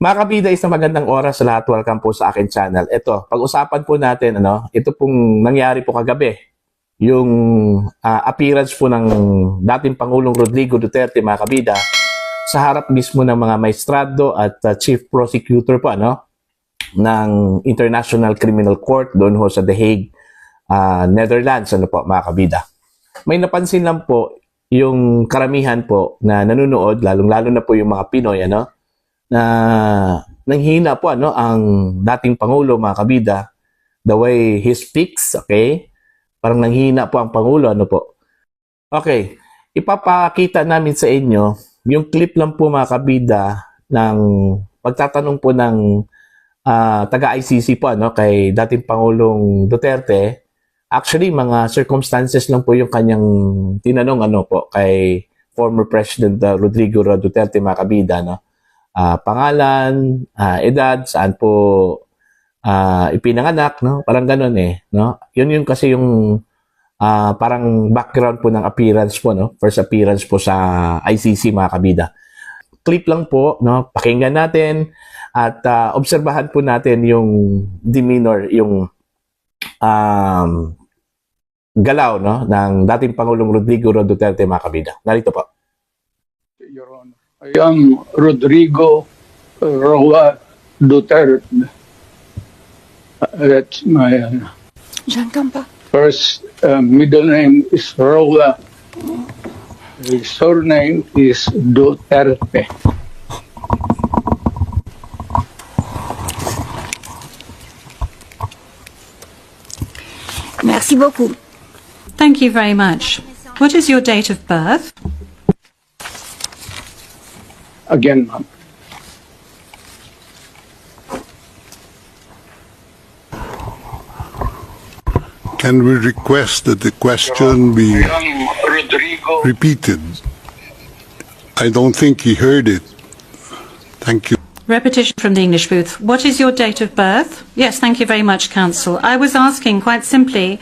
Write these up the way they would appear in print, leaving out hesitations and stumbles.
Mga kabida, isang magandang oras sa lahat. Welcome po sa akin channel. Ito, pag-usapan po natin, ito pong nangyari po kagabi. Yung appearance po ng dating Pangulong Rodrigo Duterte, mga kabida, sa harap mismo ng mga maestrado at chief prosecutor po, ng International Criminal Court doon ho sa The Hague, Netherlands, mga kabida. May napansin lang po yung karamihan po na nanonood, lalong-lalo na po yung mga Pinoy, na nanghina po ang dating Pangulo, mga kabida, the way he speaks, okay? Parang nanghina po ang Pangulo, po. Okay, ipapakita namin sa inyo yung clip lang po, mga kabida, ng pagtatanong po ng taga-ICC po, kay dating Pangulong Duterte. Actually, mga circumstances lang po yung kanyang tinanong, po, kay former President Rodrigo Duterte, mga kabida, pangalan, edad, saan po ipinanganak, parang ganun Yun kasi yung parang background po ng appearance po, first appearance po sa ICC, mga kabida. Clip lang po, pakinggan natin at obserbahan po natin yung demeanor, yung galaw ng dating Pangulong Rodrigo Duterte, mga kabida. Narito po. Your Honor. I am Rodrigo Roa Duterte. That's my first middle name is Roa. The surname is Duterte. Merci beaucoup. Thank you very much. What is your date of birth? Again, ma'am. Can we request that the question be repeated? I don't think he heard it. Thank you. Repetition from the English booth. What is your date of birth? Yes, thank you very much, Counsel. I was asking quite simply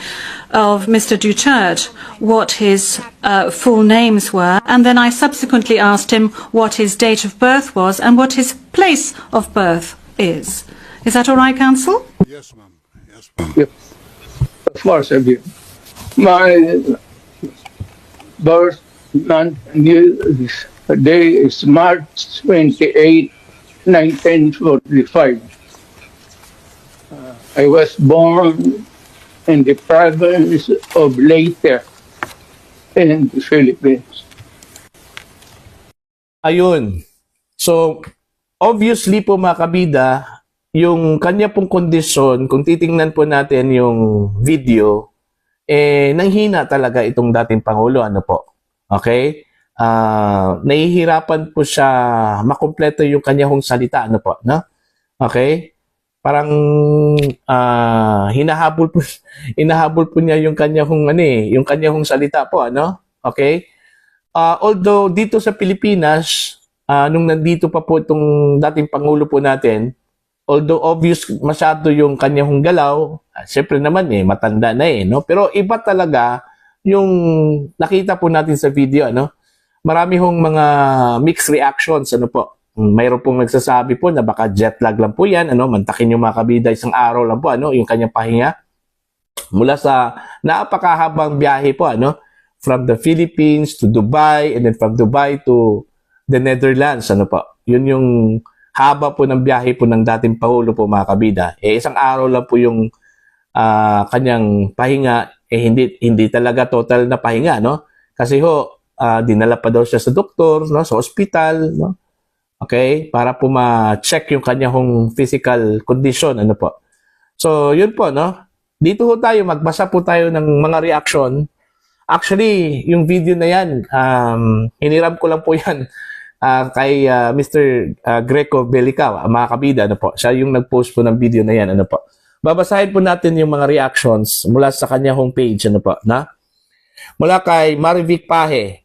of Mr. Duterte what his full names were, and then I subsequently asked him what his date of birth was and what his place of birth is. Is that all right, Counsel? Yes, ma'am. Yes, ma'am. Yep. Of course, I did. My birth month and day is March 28, 1945. I was born in the province of Leyte in the Philippines. Ayun. So, obviously po, mga kabida, yung kanya pong kondisyon, kung titingnan po natin yung video, nanghina talaga itong dating Pangulo, po. Okay? Nahihirapan po siya makumpleto yung kanya hong salita, po, Okay? Parang hinahabol po niya yung kanya hong yung kanya hong salita po, Okay? Although dito sa Pilipinas, nung nandito pa po itong dating Pangulo po natin, although obvious masyado yung kanya hong galaw, syempre naman matanda na pero iba talaga yung nakita po natin sa video, Marami hong mga mixed reactions, po. Mayroon pong nagsasabi po na baka jet lag lang po yan, mantakin yung mga kabida, isang araw lang po, yung kanyang pahinga. Mula sa napakahabang biyahe po, from the Philippines to Dubai, and then from Dubai to the Netherlands, po. Yun yung haba po ng biyahe po ng dating Pangulo po, mga kabida. Isang araw lang po yung kanyang pahinga, hindi talaga total na pahinga, Kasi dinala pa daw siya sa doktor, sa ospital, Okay? Para po ma-check yung kanyang physical condition, po. So, yun po, Dito ho tayo, magbasa po tayo ng mga reaction. Actually, yung video na yan, hiniram ko lang po yan kay Mr. Greco Belica, mga kabida, po. Siya yung nag-post po ng video na yan, po. Babasahin po natin yung mga reactions mula sa kanya homepage, po, Mula kay Marivic Pahe.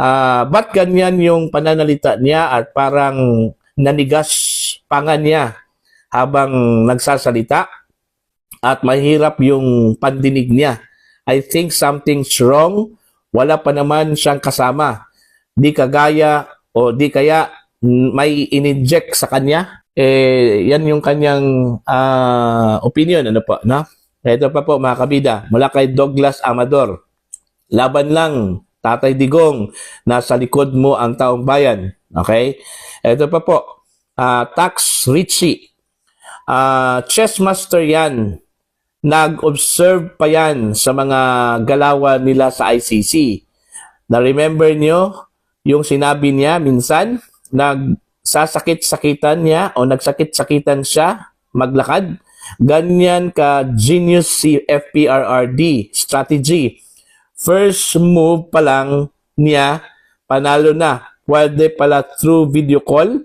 Ba't ganyan yung pananalita niya at parang nanigas panga niya habang nagsasalita at mahirap yung pandinig niya? I think something's wrong. Wala pa naman siyang kasama. Di kagaya o di kaya may ininject sa kanya, yan yung kanyang opinion, ano po, no? Ito pa po mga kabida, mula kay Douglas Amador. Laban lang, Tatay Digong, nasa likod mo ang taong bayan. Okay? Ito pa po, Tax Richie. Chess master yan. Nag-observe pa yan sa mga galawan nila sa ICC. Na-remember nyo yung sinabi niya minsan, nagsasakit-sakitan niya o nagsakit-sakitan siya maglakad. Ganyan ka genius si FPRRD strategy. First move pa lang niya, panalo na. Pwede pala through video call,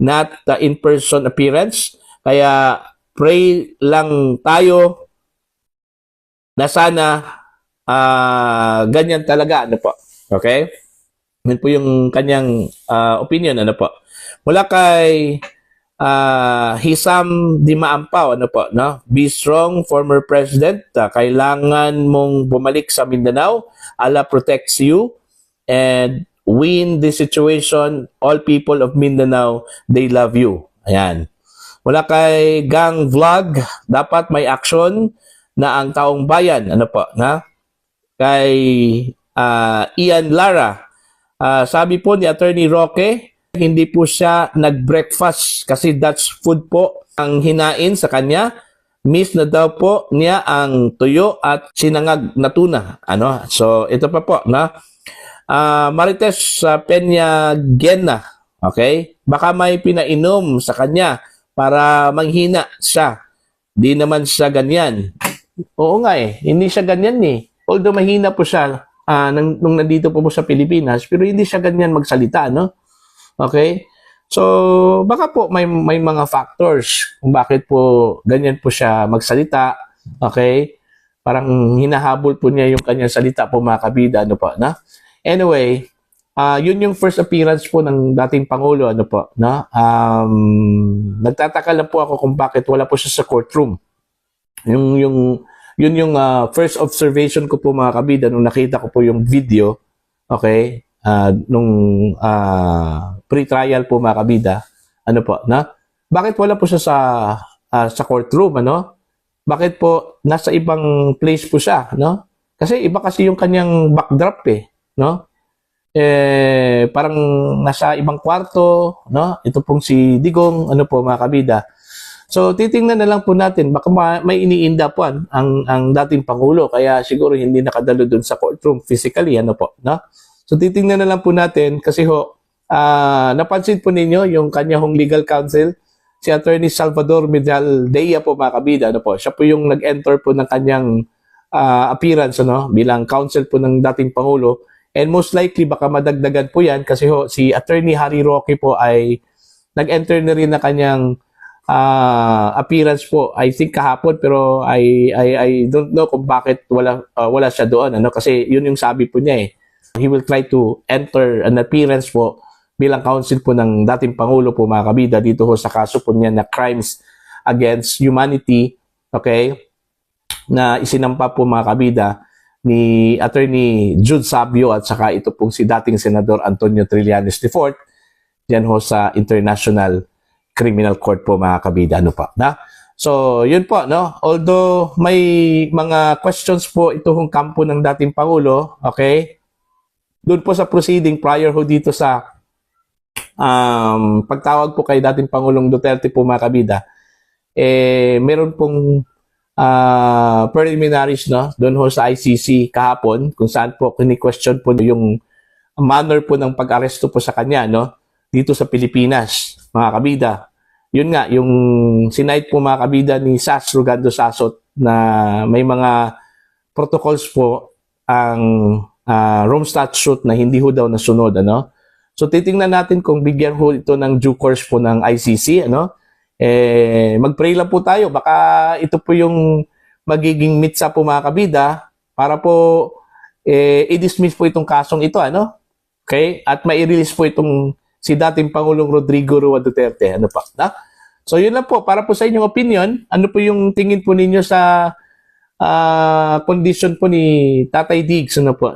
not the in-person appearance. Kaya pray lang tayo na sana ganyan talaga. Ano po? Okay? Yun po yung kanyang opinion. Ano po? Mula kay Hisam Di Maampaw, ano po, no? Be strong, former president. Kailangan mong bumalik sa Mindanao. Allah protects you and win this situation. All people of Mindanao, they love you. Ayan. Mula kay Gang Vlog, dapat may action na ang taong bayan. Ano po, na? Kay Ian Lara, sabi po ni Attorney Roque, hindi po siya nag-breakfast kasi that's food po ang hinain sa kanya. Miss na daw po niya ang tuyo at sinangag na tuna. Ano? So, ito pa po, na Marites Peña Gena, okay? Baka may pinainom sa kanya para manghina siya. Di naman siya ganyan. Oo nga hindi siya ganyan Although mahina po siya nung nandito po sa Pilipinas, pero hindi siya ganyan magsalita, no? Okay? So, baka po may mga factors kung bakit po ganyan po siya magsalita. Okay? Parang hinahabol po niya yung kanyang salita po mga kabida. Ano po, na? Anyway, yun yung first appearance po ng dating Pangulo. Ano po, na? Nagtataka lang po ako kung bakit wala po siya sa courtroom. Yun yung first observation ko po mga kabida nung nakita ko po yung video. Okay? Nung pre-trial po mga kabida, ano po, na? Bakit wala po siya sa courtroom, ano? Bakit po nasa ibang place po siya, no? Kasi iba kasi yung kanyang backdrop no? Parang nasa ibang kwarto, no? Ito pong si Digong, ano po mga kabida. So titingnan na lang po natin, baka may iniinda po ang dating Pangulo, kaya siguro hindi nakadalo doon sa courtroom physically, ano po, no? So titingnan na lang po natin kasi napansin po ninyo yung kanya hong legal counsel, si Attorney Salvador Medaldea po mga kabida, ano po, siya po yung nag-enter po ng kanyang appearance, ano, bilang counsel po ng dating Pangulo, and most likely baka madagdagan po yan kasi si Attorney Harry Roque po ay nag-enter na rin na kanyang appearance po, I think kahapon, pero I don't know kung bakit wala siya doon, ano, kasi yun yung sabi po niya he will try to enter an appearance po bilang counsel po ng dating Pangulo po mga kabida dito sa kaso po niya na crimes against humanity, okay, na isinampa po mga kabida ni Attorney Jude Sabio at saka ito pong si dating Senador Antonio Trillanes IV diyan sa International Criminal Court po mga kabida, ano pa, na? So, yun po, no? Although may mga questions po itong kampo ng dating Pangulo, okay? Doon po sa proceeding prior dito sa pagtawag po kay dating Pangulong Duterte po mga kabida, meron pong preliminaries, no? Doon sa ICC kahapon kung saan po kini-question po yung manner po ng pag-aresto po sa kanya, no? Dito sa Pilipinas, mga kabida. Yun nga, yung sinight po mga kabida ni Sas Rugando Sasot na may mga protocols po ang Rome Statute na hindi daw nasunod, ano? So titingnan natin kung bigyan ito ng due course po ng ICC, ano? Mag-pray lang po tayo, baka ito po yung magiging mitsa po mga kabida para po i-dismiss po itong kasong ito, ano? Okay? At mai-release po itong si dating Pangulong Rodrigo Roa Duterte, ano pa? Na? So yun lang po, para po sa inyong opinion, ano po yung tingin po ninyo sa condition po ni Tatay Diggs, ano po?